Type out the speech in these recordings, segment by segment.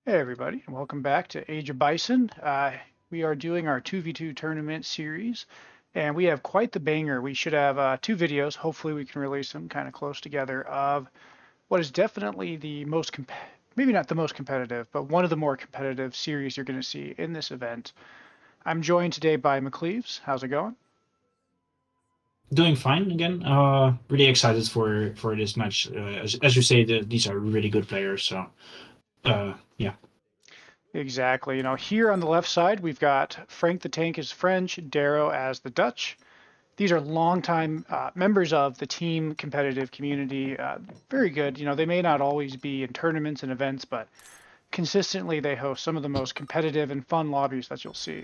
Hey everybody, and welcome back to Age of Bison. We are doing our 2v2 tournament series, and we have quite the banger. We should have two videos, hopefully we can release them kind of close together, of what is definitely the most, maybe not the most competitive, but one of the more competitive series you're going to see in this event. I'm joined today by McCleves. How's it going? Doing fine again. Really excited for this match. As you say, these are really good players. So, yeah. Exactly. Here on the left side, we've got Frank the Tank as French, Darrow as the Dutch. These are longtime members of the team competitive community. Very good. They may not always be in tournaments and events, but consistently they host some of the most competitive and fun lobbies that you'll see.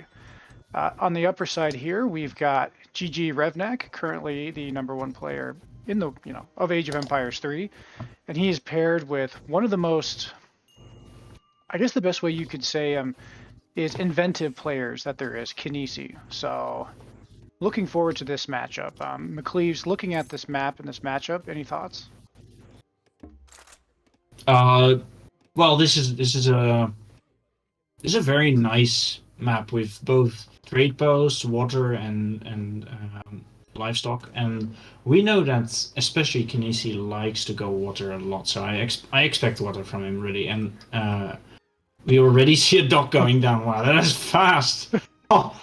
On the upper side here, we've got GG Revnak, currently the #1 player in the of Age of Empires 3, and he is paired with one of the most, I guess the best way you could say is inventive players that there is, Kynesie. So looking forward to this matchup. McCleves, looking at this map and this matchup, any thoughts? Uh, well, this is a very nice map with both trade posts, water, and livestock. And we know that especially Kinesi likes to go water a lot. So I expect water from him really. And we already see a dock going down. Wow, that is fast. Oh,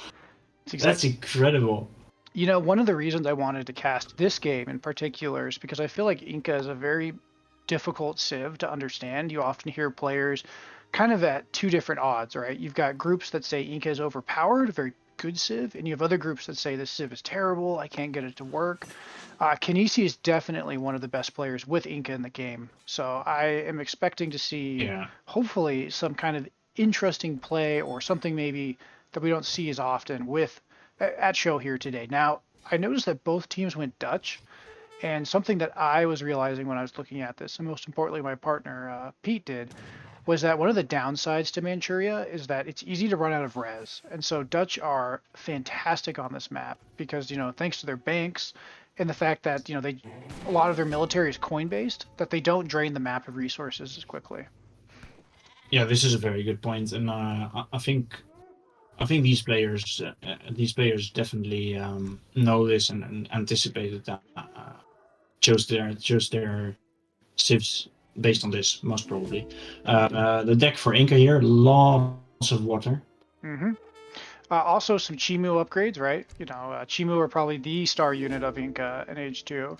that's incredible. One of the reasons I wanted to cast this game in particular is because I feel like Inca is a very difficult civ to understand. You often hear players kind of at two different odds, right? You've got groups that say Inca is overpowered, a very good civ, and you have other groups that say this civ is terrible, I can't get it to work. Kynesie is definitely one of the best players with Inca in the game, so I am expecting to see Yeah. hopefully some kind of interesting play or something maybe that we don't see as often with at show here today. Now, I noticed that both teams went Dutch, and something that I was realizing when I was looking at this, and most importantly my partner Pete did, was that one of the downsides to Manchuria is that it's easy to run out of res. And so Dutch are fantastic on this map because, thanks to their banks and the fact that, a lot of their military is coin based, that they don't drain the map of resources as quickly. Yeah, this is a very good point, and I think these players definitely know this and anticipated that. Chose their civs based on this, most probably. The deck for Inca here, lots of water. Mm-hmm. Also, some Chimu upgrades, right? Chimu are probably the star unit of Inca in Age 2.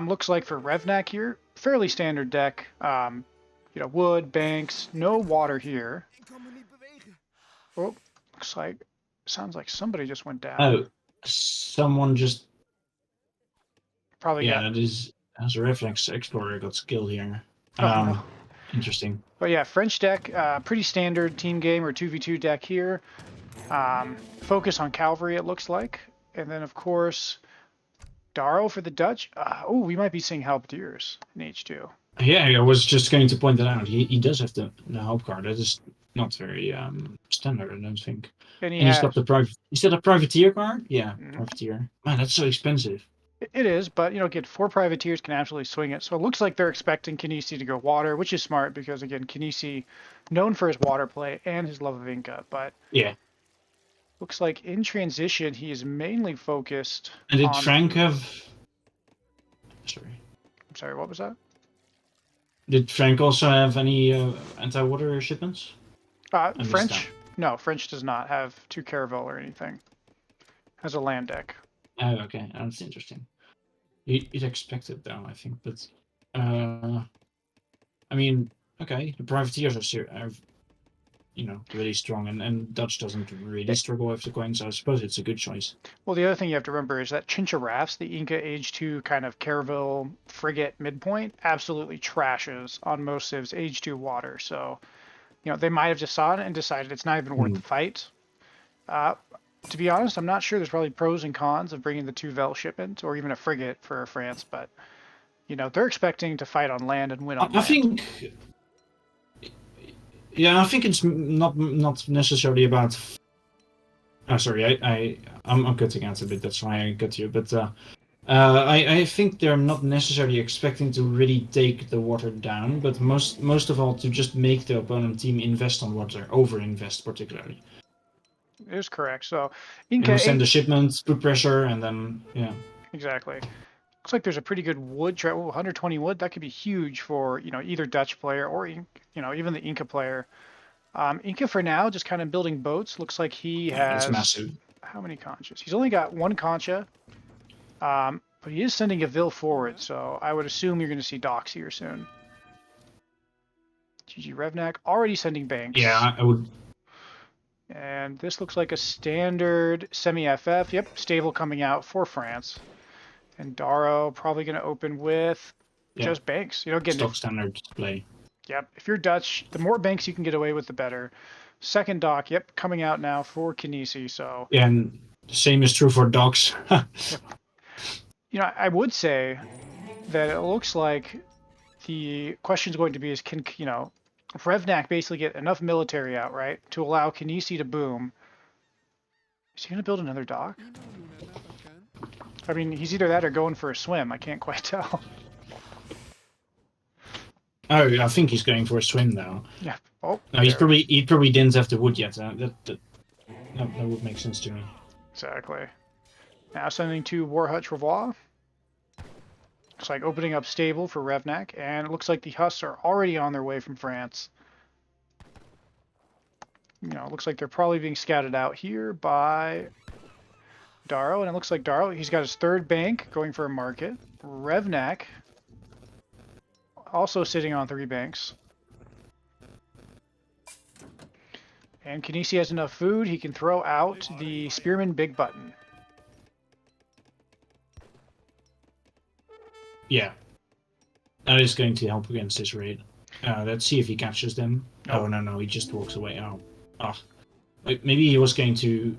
Looks like for Revnak here, fairly standard deck. Wood, banks, no water here. Oh, sounds like somebody just went down. Oh, someone just Probably got. yeah, this as a reflex explorer got skill here. Oh no. Interesting. But yeah, French deck, pretty standard team game or 2v2 deck here. Focus on cavalry, it looks like. And then, of course, Darrow for the Dutch. Oh, we might be seeing Halberdiers in H2. Yeah, I was just going to point that out. He does have the help card. That is not very standard, I don't think. And he And he's has. got the private. Is that a privateer card? Yeah, Mm-hmm. privateer. Man, that's so expensive. It is, but get 4 privateers can absolutely swing it. So it looks like they're expecting Kynesie to go water, which is smart because again, Kynesie, known for his water play and his love of Inca, but Yeah. looks like in transition he is mainly focused And did on. Frank have? Sorry. I'm sorry, what was that? Did Frank also have any anti-water shipments? French? No, French does not have 2 caravel or anything. Has a land deck. Oh, okay, that's interesting. You'd expect it though, I think, but I mean, okay, the privateers are really strong, and Dutch doesn't really struggle with the coins, so I suppose it's a good choice. Well, the other thing you have to remember is that Chincha Rafts, the Inca Age 2 kind of caravel frigate midpoint, absolutely trashes on most civs Age 2 water. So, they might have just saw it and decided it's not even worth the fight. To be honest, I'm not sure. There's probably pros and cons of bringing the 2 Vel shipment or even a frigate for France, but they're expecting to fight on land and win on land. I think, yeah, I think it's not necessarily about. Oh, sorry, I'm cutting out a bit. That's why I cut you. But I think they're not necessarily expecting to really take the water down, but most of all to just make the opponent team invest on water, over-invest particularly. It is correct. So You know, Inca send the 8, shipment, put pressure, and then yeah. exactly. Looks like there's a pretty good wood trap. 120 wood. That could be huge for either Dutch player or even the Inca player. Inca for now just kind of building boats. Looks like he Yeah, it's has massive. how many conchas? He's only got one concha, but he is sending a Vil forward. So I would assume you're going to see docks here soon. GG Revnak already sending banks. Yeah, I would. And this looks like a standard semi-FF. Yep, stable coming out for France. And Darrow probably going to open with just banks. Again, stock standard play. Yep, if you're Dutch, the more banks you can get away with, the better. Second dock, yep, coming out now for Kynesie. So yeah, and the same is true for dogs. yep. I would say that it looks like the question is going to be is can Revnak basically get enough military out, right, to allow Kynesie to boom? Is he going to build another dock? I mean, he's either that or going for a swim. I can't quite tell. Oh, I think he's going for a swim now. Yeah. Oh. No, he probably didn't have the wood yet. That would make sense to me. Exactly. Now sending to Warhutch Revoir. Looks like opening up stable for Revnak, and it looks like the Huss are already on their way from France. It looks like they're probably being scouted out here by Darrow, and it looks like Darrow, he's got his third bank going for a market. Revnak also sitting on 3 banks. And Kynesie has enough food, he can throw out the Spearman Big Button. Yeah. That is going to help against this raid. Let's see if he catches them. Nope. Oh, no, he just walks away. Oh. Maybe he was going to...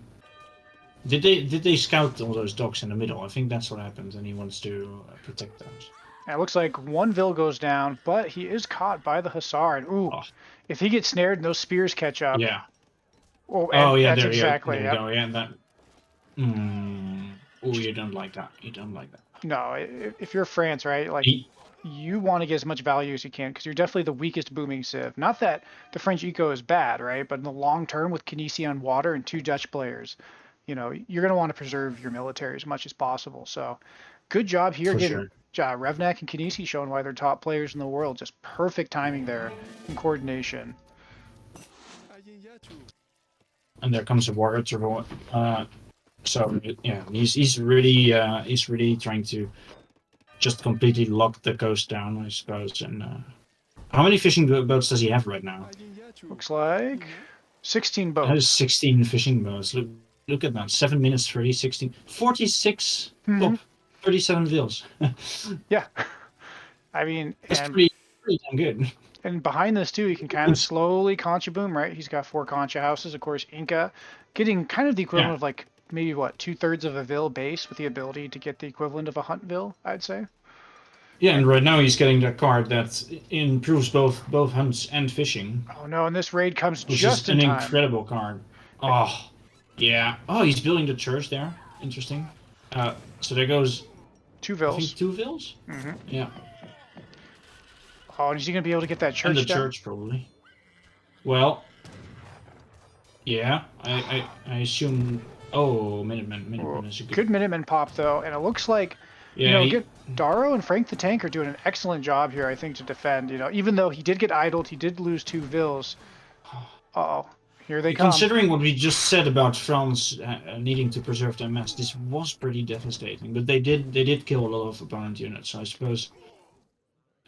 Did they scout all those docks in the middle? I think that's what happened, and he wants to protect those. And it looks like one Vil goes down, but he is caught by the Hussar. And ooh, if he gets snared and those spears catch up... Yeah. Oh, yeah, that's there exactly, you go. Yeah, that... Oh, you don't like that. You don't like that. No, if you're France, right, like, you want to get as much value as you can, because you're definitely the weakest booming civ. Not that the French eco is bad, right, but in the long term with Kynesie on water and 2 Dutch players, you're going to want to preserve your military as much as possible. So, good job here getting Revnak and Kynesie showing why they're top players in the world. Just perfect timing there and coordination. And there comes a Warhutch Revoir. So yeah, he's really trying to just completely lock the coast down, I suppose. And how many fishing boats does he have right now? Looks like 16 boats. That is 16 fishing boats. Look at that. 7 minutes 30, 16, 46 top, 37 Vils. Yeah, I mean, that's pretty damn good. And behind this too, you can kind of slowly concha boom, right? He's got 4 concha houses. Of course, Inca getting kind of the equivalent of like maybe what 2/3 of a Vil base with the ability to get the equivalent of a Hunt Vil, I'd say. Yeah, and right now he's getting that card that improves both hunts and fishing. Oh no, and this raid comes which just is in an time. incredible card. Oh, yeah. Oh, he's building the church there. Interesting. So there goes 2 Vils. I think 2 Vils? Mm-hmm. Yeah. Oh, and is he going to be able to get that church and the down? church, probably. Well, yeah. I assume... Oh, Minutemen is a good Minutemen pop, though, and it looks like Darrow and Frank the Tank are doing an excellent job here, I think, to defend. Even though he did get idled, he did lose 2 Vils. Uh-oh. Here they come. Considering what we just said about France needing to preserve their mass, this was pretty devastating. But they did kill a lot of opponent units, so I suppose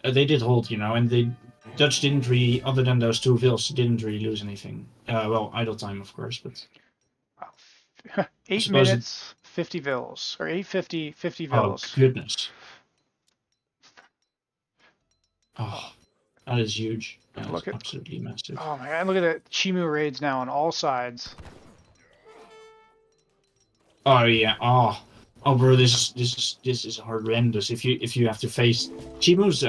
they did hold, and the Dutch didn't really, other than those 2 Vils, didn't really lose anything. Well, idle time, of course, but 8 minutes, 50 Vils, or 850, 50 Vils. Oh goodness! Oh, that is huge. That is absolutely massive. Oh my god! Look at the Chimu raids now on all sides. Oh yeah. Oh bro, this is horrendous. If you have to face Chimus,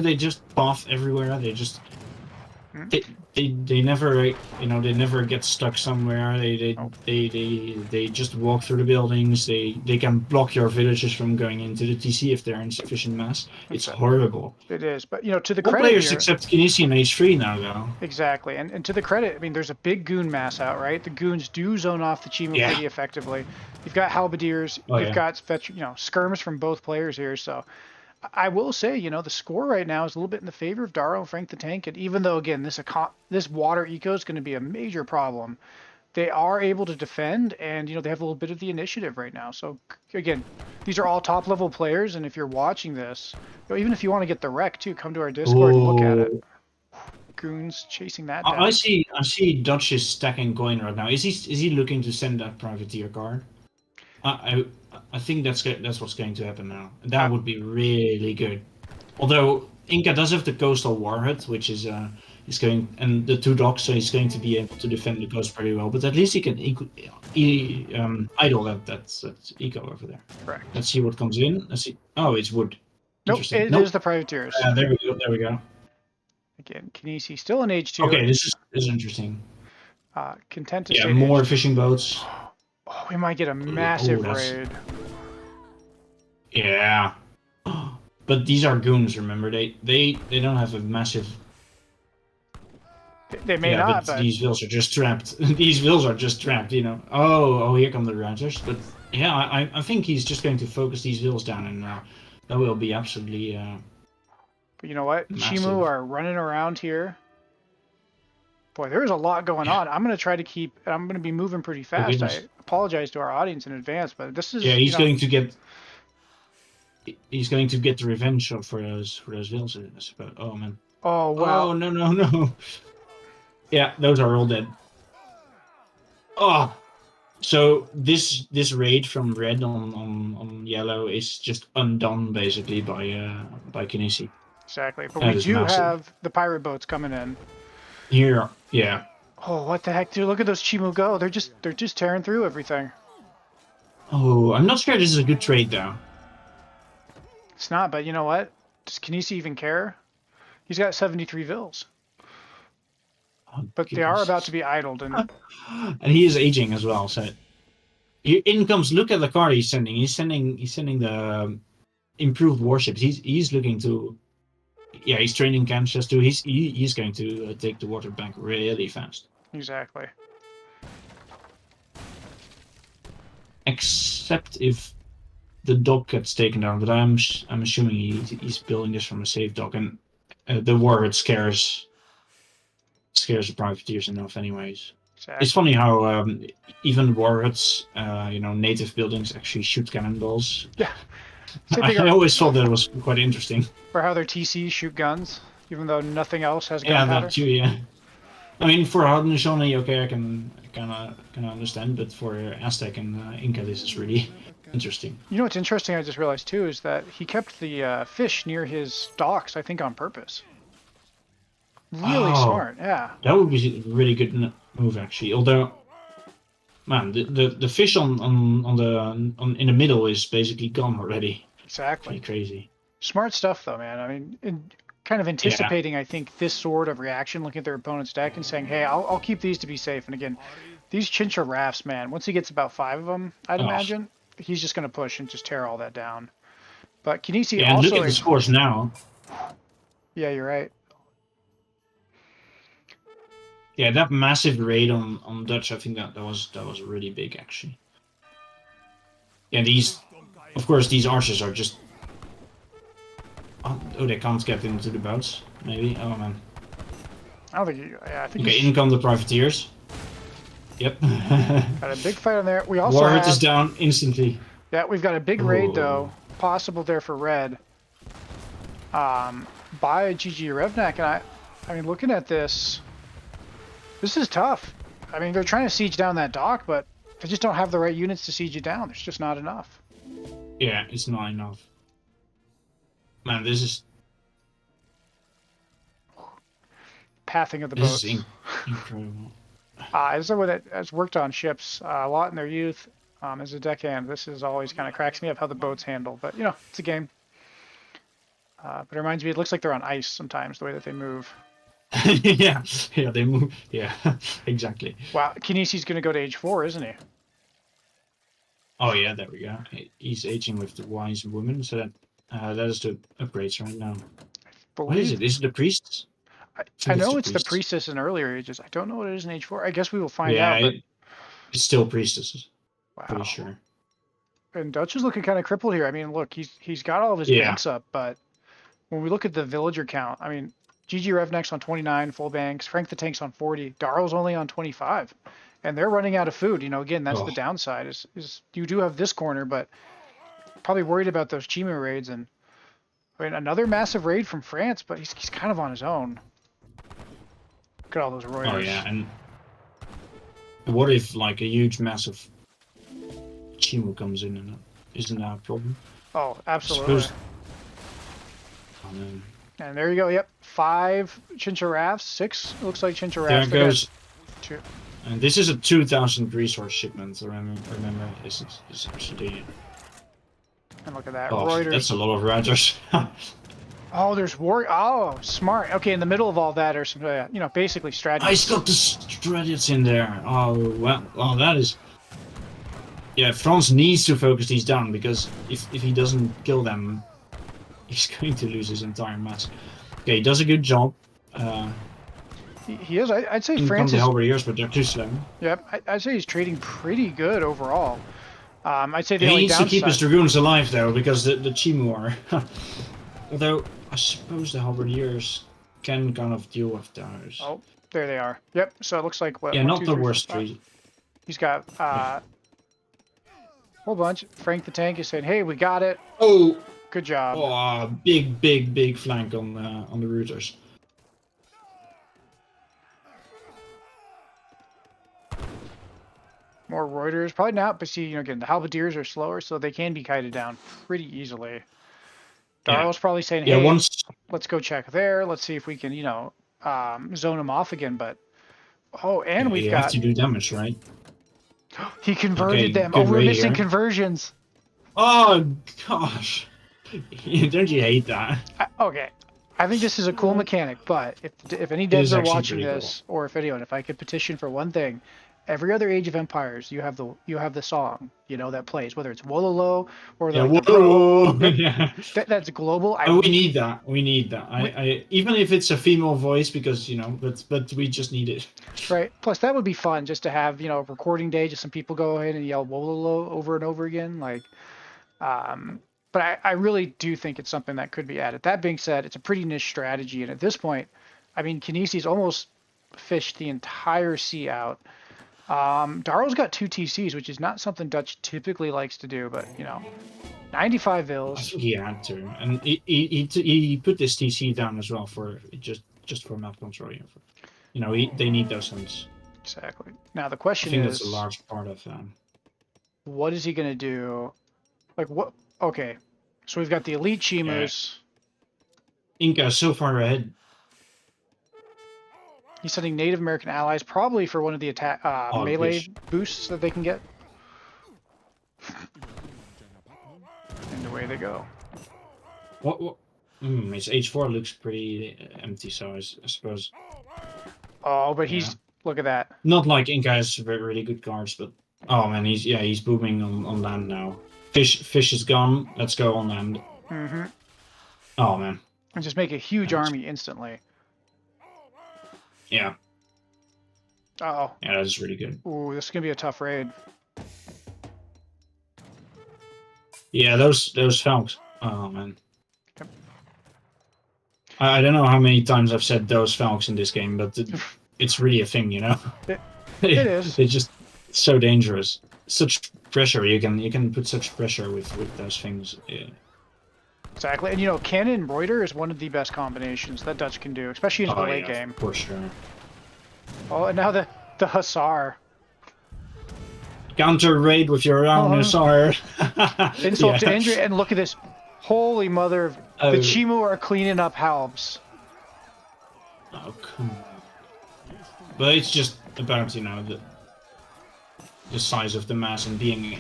they just buff everywhere. They just they never, they never get stuck somewhere. Oh, They just walk through the buildings. They can block your villages from going into the TC if they're in sufficient mass. It's horrible. it is. But, to the All credit players here, except Kynesie and H3 now, though. exactly. And to the credit, I mean, there's a big goon mass out, right? The goons do zone off the Chimu Yeah. pretty effectively. You've got halberdiers. Oh, You've yeah. got skirmish from both players here. So I will say, the score right now is a little bit in the favor of Darrow and Frank the Tank. And even though, again, this water eco is going to be a major problem, they are able to defend, and they have a little bit of the initiative right now. So again, these are all top level players, and if you're watching this, even if you want to get the wreck too, come to our Discord and look at it. Goons chasing that down. I see Dutch is stacking coin right now. Is he looking to send that privateer card? I think that's what's going to happen now. That would be really good. Although Inca does have the coastal warhead, which is going, and the 2 docks, so he's going to be able to defend the coast pretty well. But at least he can idle that eco over there. Correct. Let's see what comes in. Let's see. Oh, it's wood. Nope, it is the privateers. There we go. There we go. Again, Kynesie still in H2. Okay, this is interesting. Content to Yeah, stay more H2. fishing boats. Oh, we might get a massive raid. Yeah. But these are goons, remember? They don't have a massive. They may not, but these vills are just trapped. These vills are just trapped, Oh, here come the routers. But yeah, I think he's just going to focus these vills down, and that will be absolutely. But you know what? Massive. Chimu are running around here. Boy, there is a lot going on. I'm going to try to keep. I'm going to be moving pretty fast. I apologize to our audience in advance, but this is. Yeah, he's going to get. He's going to get the revenge for those vills, I suppose. Oh man. Oh wow. Oh no. Yeah, those are all dead. Oh, so this raid from red on yellow is just undone basically by Kynesie. Exactly, but we do have the pirate boats coming in. Here, yeah. Oh, what the heck, dude! Look at those Chimu go. They're just tearing through everything. Oh, I'm not sure this is a good trade though. It's not, but you know what? Does Kynesie even care? He's got 73 vills. Oh, but they are about to be idled, and he is aging as well. So in comes. Look at the card he's sending. He's sending the improved warships. He's looking to. Yeah, he's training camps too. He's going to take the water bank really fast. Exactly. Except if the dock gets taken down, but I'm assuming he's building this from a safe dock, and the warhead scares the privateers enough, anyways. Exactly. It's funny how even warheads, native buildings actually shoot cannonballs. Yeah. I always thought that was quite interesting. For how their TCs shoot guns, even though nothing else has gunpowder. Yeah, that too. Yeah. I mean, for Haudenosaunee, okay, I can understand, but for Aztec and Inca, this is really interesting. You know what's interesting? I just realized too is that he kept the fish near his docks, I think, on purpose. Really smart, yeah. That would be a really good move, actually. Although, man, the fish in the middle is basically gone already. Exactly. Pretty crazy. Smart stuff, though, man. I mean, kind of anticipating, I think, this sort of reaction, looking at their opponent's deck and saying, hey, I'll keep these to be safe. And again, these Chincha rafts, man, once he gets about 5 of them, I'd imagine, he's just going to push and just tear all that down. But Kynesie also... and look at the scores now. Yeah, you're right. Yeah, that massive raid on Dutch, I think that was really big, actually. Yeah, of course, these archers are just... Oh, they can't get into the boats, maybe. Oh, man. I don't think I think okay, in come the privateers. Yep. Got a big fight on there. We also Warhead is down instantly. Yeah, we've got a big raid, though, possible there for red. By GG Revnak, and I mean, looking at this is tough. I mean, they're trying to siege down that dock, but they just don't have the right units to siege it down. There's just not enough. Yeah, it's not enough. Man, this is... Pathing of the boats. This is incredible. As someone that has worked on ships a lot in their youth, as a deckhand, this is always kind of cracks me up how the boats handle. But, it's a game. But it reminds me, it looks like they're on ice sometimes, the way that they move. Yeah, yeah, they move. Yeah, exactly. Wow, Kynesi's going to go to age 4, isn't he? Oh yeah, there we go. He's aging with the wise woman, so that is the upgrades right now. What is Believe. it? Is it the priests? I I think it's know the it's the priests. priestess in earlier ages. I don't know what it is in age 4. I guess we will find Yeah, out, but it's still priestesses. Pretty wow. sure. And Dutch is looking kind of crippled here. I mean, look, he's got all of his Yeah. banks up, but when we look at the villager count, I mean, GG Revnak's on 29 full banks, Frank the Tank's on 40, Darrow's only on 25, and they're running out of food. You know, again, that's the Oh, downside is you do have this corner, but probably worried about those Chimu raids. And I mean, another massive raid from France, but he's kind of on his own. Look at all those Reuters. oh yeah, and what if like a huge, massive Chimo comes in and isn't that a problem? Oh, absolutely. Oh, man. And there you go. Yep, 5 Chincharaffs, 6 looks like Chincharaffs. There goes. 2. And this is a 2,000 resource shipment. Remember, this is actually. And look at that, Oh, Reuters. that's a lot of riders. Oh, there's war. Oh, smart. Okay, in the middle of all that are some, basically strategies. He's got the strategies in there. Oh well. Oh, that is. Yeah, France needs to focus these down because if he doesn't kill them, he's going to lose his entire mass. Okay, he does a good job. He is. I'd say In France the is. halberdiers, but they're too slow. Yep, I'd say he's trading pretty good overall. I'd say the He only needs downside. to keep his dragoons alive though, because the Chimu are. Although I suppose the halberdiers can kind of deal with those. Oh, there they are. Yep. So it looks like what? Yeah, one, not two, the three, worst four, five. tree. He's got a whole bunch. Frank the Tank is saying, "Hey, we got it. Oh, Good job." oh, big flank on the routers. More Reuters. Probably not, but see, again, the halberdiers are slower, so they can be kited down pretty easily. Darrow's probably saying, "Hey, once let's go check there. Let's see if we can, zone him off again." But and we've you have got to do damage, right? he converted Okay, them. good We're raid missing here. conversions. Oh gosh, don't you hate that? Okay, I think this is a cool mechanic, but if any is devs are actually watching pretty this, or if anyone, if I could petition for one thing, every other Age of Empires, you have the song, that plays, whether it's Wololo or Yeah, like the whoa, Yep, yeah. that's global. Oh, we need that. We need that. We- I even if it's a female voice, because but we just need it. Right. Plus, that would be fun just to have, recording day, just some people go ahead and yell Wololo over and over again. But I really do think it's something that could be added. That being said, it's a pretty niche strategy. And at this point, I mean, Kynesi's almost fished the entire sea out. Darrow's got 2 TCs, which is not something Dutch typically likes to do, but, 95 I vills. think he had to, and he put this TC down as well for just for map control. They need those ones. Exactly. Now, the I question think is, that's a large part of what is he going to do? Like, what? Okay. So we've got the elite Chimus. Inca is so far ahead. He's sending Native American allies, probably for one of the attack melee gosh. boosts that they can get. And away they go. What? His H4 looks pretty empty, so I suppose. Oh, but he's look at that. Not like Inca has really good cards, but oh man, he's booming on land now. Fish is gone. Let's go on land. Mm-hmm. Oh man. And just make a huge army instantly. Yeah. Uh-oh. Yeah, that's really good. Ooh, this is gonna be a tough raid. Yeah, those Falcons. Oh man. Yep. I don't know how many times I've said those Falcons in this game, but it's really a thing, It is. It's just so dangerous. Such pressure. You can put such pressure with those things. Yeah. Exactly. And Cannon Reuter is one of the best combinations that Dutch can do, especially into the late game. For sure. Oh, and now the Hussar. Counter raid with your own Hussar. Insult to injury, and look at this. Holy mother of... The Chimu are cleaning up halbs. Oh, come on. But it's just about, the size of the mass and being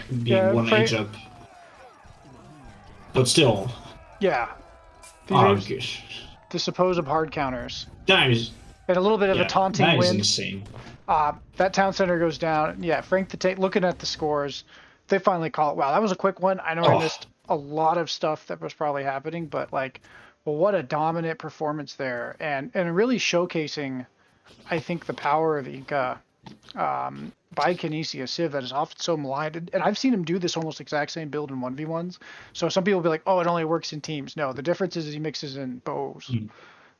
one age up. But still. Yeah. These are Gosh. the supposed hard counters. That is... And a little bit of a Yeah, taunting that is wind. insane. That town center goes down. Yeah, Frank the Tank, looking at the scores, they finally call it. Wow, that was a quick one. I know I Oh, missed a lot of stuff that was probably happening, but like, well, what a dominant performance there. And really showcasing, I think, the power of Inca by Kynesie, a Civ that is often so maligned. And I've seen him do this almost exact same build in 1v1s. So some people will be like, oh, it only works in teams. No, the difference is he mixes in bows mm,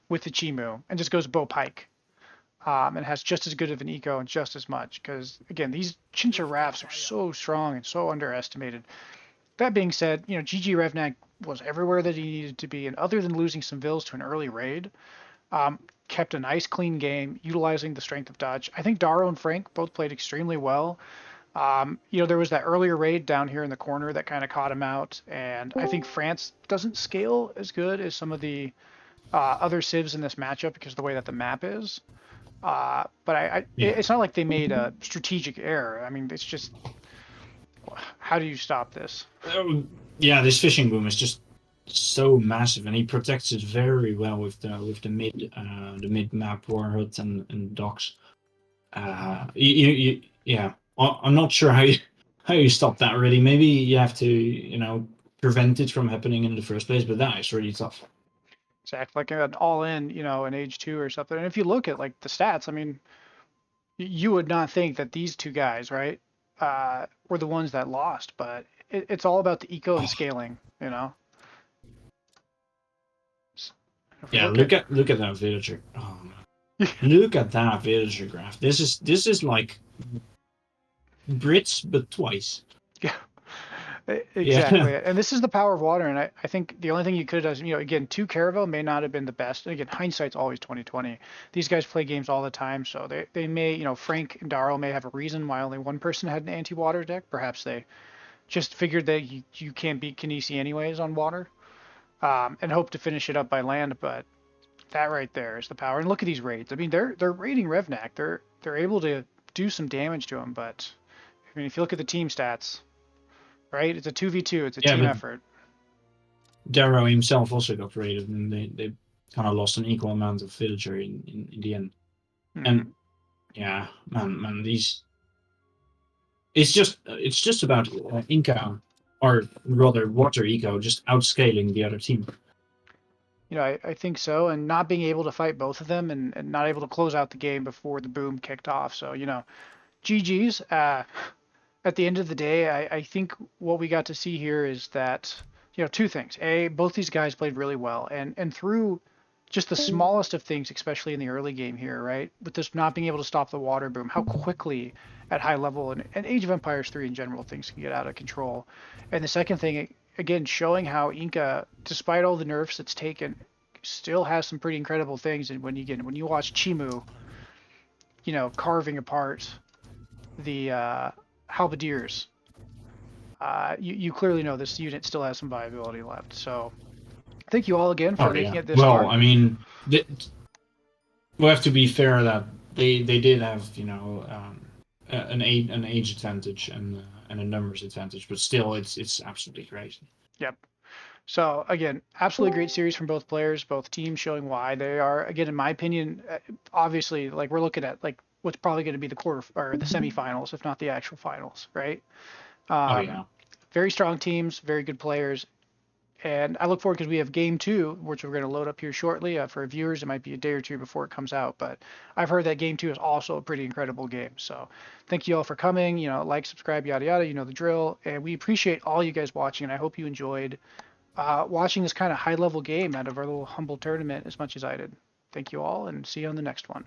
with the Chimu and just goes bow pike. And has just as good of an eco and just as much. Because again, these Chincha rafts are so strong and so underestimated. That being said, GG Revnak was everywhere that he needed to be, and other than losing some vills to an early raid, um, kept a nice clean game, utilizing the strength of Dutch. I think Darrow and Frank both played extremely well. There was that earlier raid down here in the corner that kind of caught him out, and I think France doesn't scale as good as some of the other civs in this matchup because of the way that the map is. But yeah. it's not like they made a strategic error. I mean, it's just how do you stop this? Yeah, this fishing boom is just so massive, and he protects it very well with the mid map warhead and docks. Yeah, I'm not sure how you stop that really. Maybe you have to prevent it from happening in the first place, but that is really tough. Exactly, like an all in, in age two or something. And if you look at like the stats, I mean, you would not think that these two guys, right, were the ones that lost, but it's all about the eco and Oh, scaling, you know. If we yeah, look at, look at that villager. Oh man. Look at that villager graph. This is like Brits, but twice. yeah, Yeah. exactly. And this is the power of water. And I think the only thing you could have done, again, two Caravel may not have been the best. And again, hindsight's always 2020. These guys play games all the time, so they may, Frank and Darrow may have a reason why only one person had an anti-water deck. Perhaps they just figured that you can't beat Kynesie anyways on water, and hope to finish it up by land. But that right there is the power. And look at these raids. I mean, they're raiding Revnak. They're able to do some damage to him. But I mean, if you look at the team stats, right, it's a 2v2. It's a Yeah, team but effort. Darrow himself also got raided, and they kind of lost an equal amount of villager in the end. Hmm. And yeah, man, these it's just about Inca, or rather Water Eco, just outscaling the other team. I think so. And not being able to fight both of them and not able to close out the game before the boom kicked off. So, GG's. At the end of the day, I think what we got to see here is that, two things. A, both these guys played really well. And through just the smallest of things, especially in the early game here, right? With this not being able to stop the water boom, how quickly at high level and Age of Empires 3 in general, things can get out of control. And the second thing, again, showing how Inca, despite all the nerfs it's taken, still has some pretty incredible things. And when you watch Chimu, carving apart the halberdiers, you clearly know this unit still has some viability left. So thank you all again for Oh making yeah. it this Well, far. I mean, we have to be fair that they did have an age advantage and a numbers advantage, but still it's absolutely crazy. Yep. So again, absolutely great series from both players, both teams showing why they are. Again, in my opinion, obviously, like we're looking at like what's probably going to be the quarter or the semifinals, if not the actual finals, right? Oh Um, yeah. very strong teams, very good players, and I look forward because we have game two, which we're going to load up here shortly. For viewers, it might be a day or two before it comes out, but I've heard that game two is also a pretty incredible game. So thank you all for coming. Like, subscribe, yada yada. You know the drill, and we appreciate all you guys watching. And I hope you enjoyed watching this kind of high level game out of our little humble tournament as much as I did. Thank you all, and see you on the next one.